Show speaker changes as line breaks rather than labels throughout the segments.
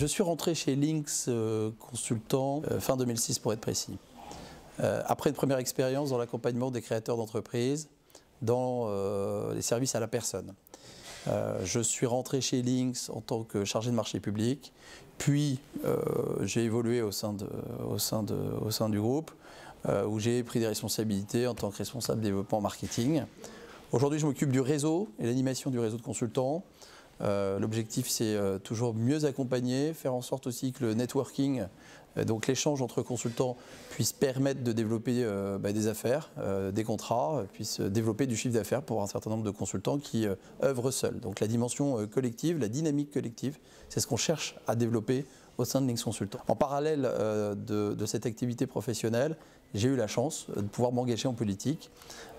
Je suis rentré chez Lynx consultant fin 2006 pour être précis. Après une première expérience dans l'accompagnement des créateurs d'entreprises dans les services à la personne. Je suis rentré chez Lynx en tant que chargé de marché public, puis j'ai évolué au sein du groupe où j'ai pris des responsabilités en tant que responsable développement marketing. Aujourd'hui, je m'occupe du réseau et l'animation du réseau de consultants. L'objectif, c'est toujours mieux accompagner, faire en sorte aussi que le networking, donc l'échange entre consultants, puisse permettre de développer des affaires, des contrats, puisse développer du chiffre d'affaires pour un certain nombre de consultants qui œuvrent seuls. Donc la dimension collective, la dynamique collective, c'est ce qu'on cherche à développer au sein de Lynx Consultant. En parallèle de cette activité professionnelle, j'ai eu la chance de pouvoir m'engager en politique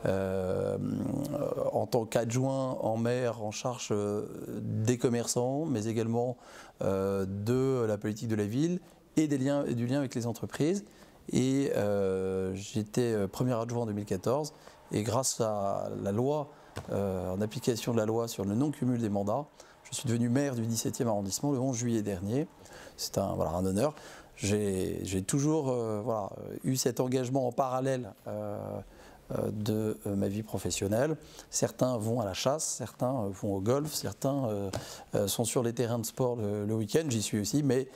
en tant qu'adjoint en maire en charge des commerçants, mais également de la politique de la ville et du lien avec les entreprises. Et j'étais premier adjoint en 2014 et grâce à la loi, en application de la loi sur le non-cumul des mandats, je suis devenu maire du 17e arrondissement le 11 juillet dernier. C'est un honneur. J'ai toujours eu cet engagement en parallèle de ma vie professionnelle. Certains vont à la chasse, certains vont au golf, certains sont sur les terrains de sport le week-end, j'y suis aussi, mais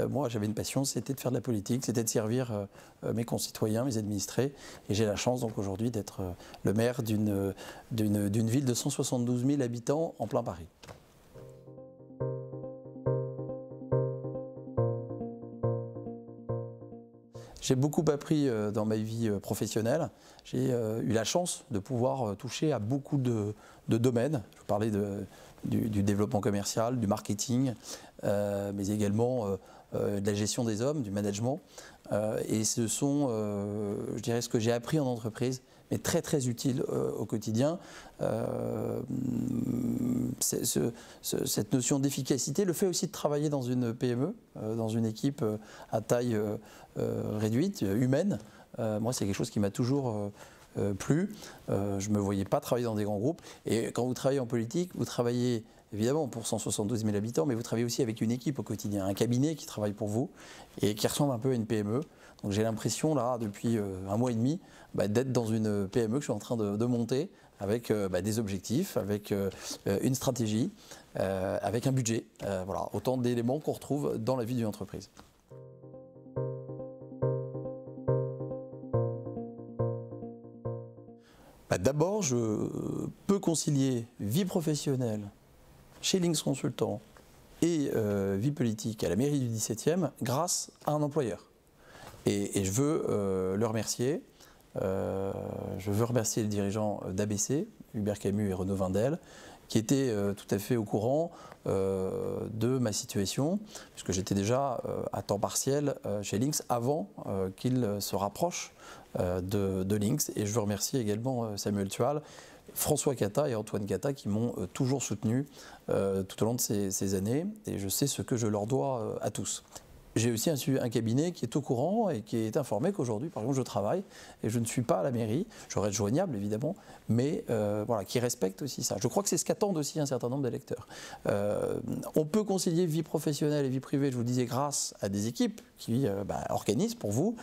moi j'avais une passion, c'était de faire de la politique, c'était de servir mes concitoyens, mes administrés, et j'ai la chance donc aujourd'hui d'être le maire d'une ville de 172 000 habitants en plein Paris. J'ai beaucoup appris dans ma vie professionnelle. J'ai eu la chance de pouvoir toucher à beaucoup de domaines. Je vous parlais du développement commercial, du marketing, mais également de la gestion des hommes, du management. Et ce sont, je dirais, ce que j'ai appris en entreprise, mais très très utile au quotidien. Cette notion d'efficacité, le fait aussi de travailler dans une PME, dans une équipe à taille réduite, humaine, moi c'est quelque chose qui m'a toujours plu. Je ne me voyais pas travailler dans des grands groupes. Et quand vous travaillez en politique, vous travaillez évidemment pour 172 000 habitants, mais vous travaillez aussi avec une équipe au quotidien, un cabinet qui travaille pour vous et qui ressemble un peu à une PME. Donc j'ai l'impression là, depuis un mois et demi, d'être dans une PME que je suis en train de monter avec des objectifs, avec une stratégie, avec un budget. Voilà, autant d'éléments qu'on retrouve dans la vie d'une entreprise. D'abord, je peux concilier vie professionnelle chez Lynx Consultant et vie politique à la mairie du 17e grâce à un employeur. Et je veux le remercier. Je veux remercier les dirigeants d'ABC, Hubert Camus et Renaud Vindel, qui étaient tout à fait au courant de ma situation, puisque j'étais déjà à temps partiel chez Lynx avant qu'ils se rapprochent de Lynx. Et je veux remercier également Samuel Tual, François Cata et Antoine Cata qui m'ont toujours soutenu tout au long de ces années. Et je sais ce que je leur dois à tous. J'ai aussi un cabinet qui est au courant et qui est informé qu'aujourd'hui, par exemple, je travaille et je ne suis pas à la mairie. J'aurais être joignable, évidemment, mais voilà, qui respecte aussi ça. Je crois que c'est ce qu'attendent aussi un certain nombre d'électeurs. On peut concilier vie professionnelle et vie privée, je vous disais, grâce à des équipes qui organisent pour vous,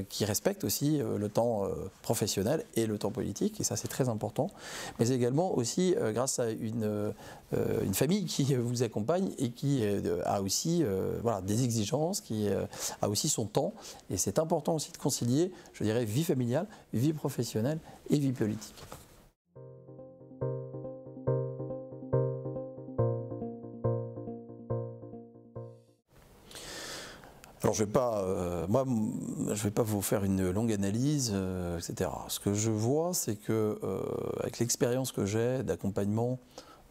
qui respectent aussi le temps professionnel et le temps politique, et ça c'est très important, mais également aussi grâce à une famille qui vous accompagne et qui a aussi des exigences, qui a aussi son temps, et c'est important aussi de concilier, je dirais, vie familiale, vie professionnelle et vie politique. Alors je ne vais pas vous faire une longue analyse, etc. Ce que je vois, c'est que avec l'expérience que j'ai d'accompagnement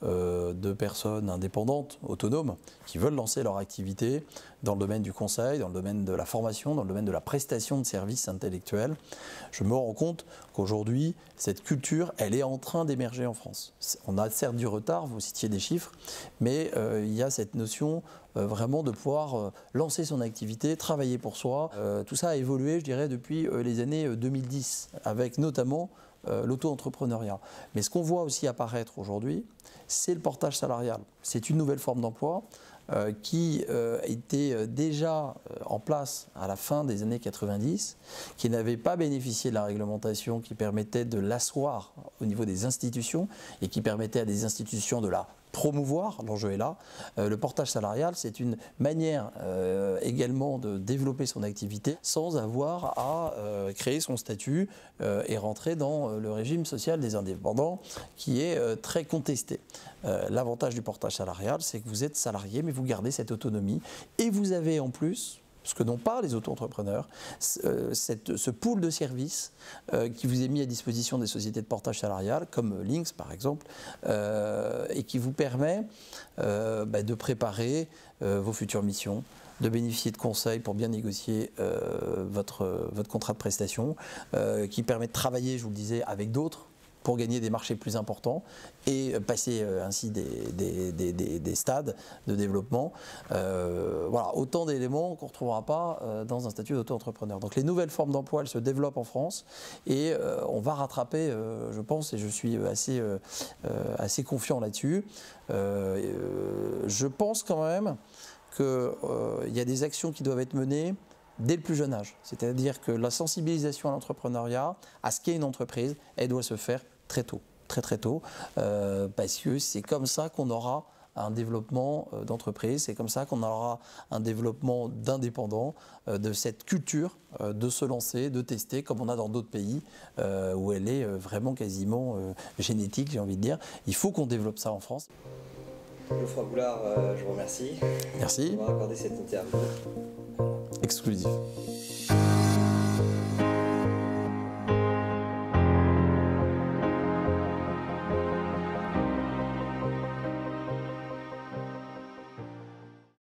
de personnes indépendantes, autonomes, qui veulent lancer leur activité dans le domaine du conseil, dans le domaine de la formation, dans le domaine de la prestation de services intellectuels, je me rends compte qu'aujourd'hui, cette culture, elle est en train d'émerger en France. On a certes du retard, vous citiez des chiffres, mais il y a cette notion vraiment de pouvoir lancer son activité, travailler pour soi. Tout ça a évolué, je dirais, depuis les années 2010, avec notamment l'auto-entrepreneuriat. Mais ce qu'on voit aussi apparaître aujourd'hui, c'est le portage salarial. C'est une nouvelle forme d'emploi qui était déjà en place à la fin des années 90, qui n'avait pas bénéficié de la réglementation qui permettait de l'asseoir au niveau des institutions et qui permettait à des institutions de la promouvoir, l'enjeu est là. Le portage salarial, c'est une manière également de développer son activité sans avoir à créer son statut et rentrer dans le régime social des indépendants qui est très contesté. L'avantage du portage salarial, c'est que vous êtes salarié, mais vous gardez cette autonomie et vous avez en plus, ce que n'ont pas les auto-entrepreneurs, ce pool de services qui vous est mis à disposition des sociétés de portage salarial, comme Lynx par exemple, et qui vous permet de préparer vos futures missions, de bénéficier de conseils pour bien négocier votre contrat de prestation, qui permet de travailler, je vous le disais, avec d'autres, pour gagner des marchés plus importants et passer ainsi des stades de développement. Voilà, autant d'éléments qu'on ne retrouvera pas dans un statut d'auto-entrepreneur. Donc les nouvelles formes d'emploi, elles se développent en France et on va rattraper, je pense, et je suis assez confiant là-dessus. Je pense quand même qu'il y a des actions qui doivent être menées dès le plus jeune âge. C'est-à-dire que la sensibilisation à l'entrepreneuriat, à ce qu'est une entreprise, elle doit se faire très tôt, très tôt, parce que c'est comme ça qu'on aura un développement d'entreprise, c'est comme ça qu'on aura un développement d'indépendants, de cette culture de se lancer, de tester, comme on a dans d'autres pays, où elle est vraiment quasiment génétique, j'ai envie de dire. Il faut qu'on développe ça en France.
Geoffroy Boulard, je vous remercie.
Merci.
On va accorder cette interview.
Exclusif.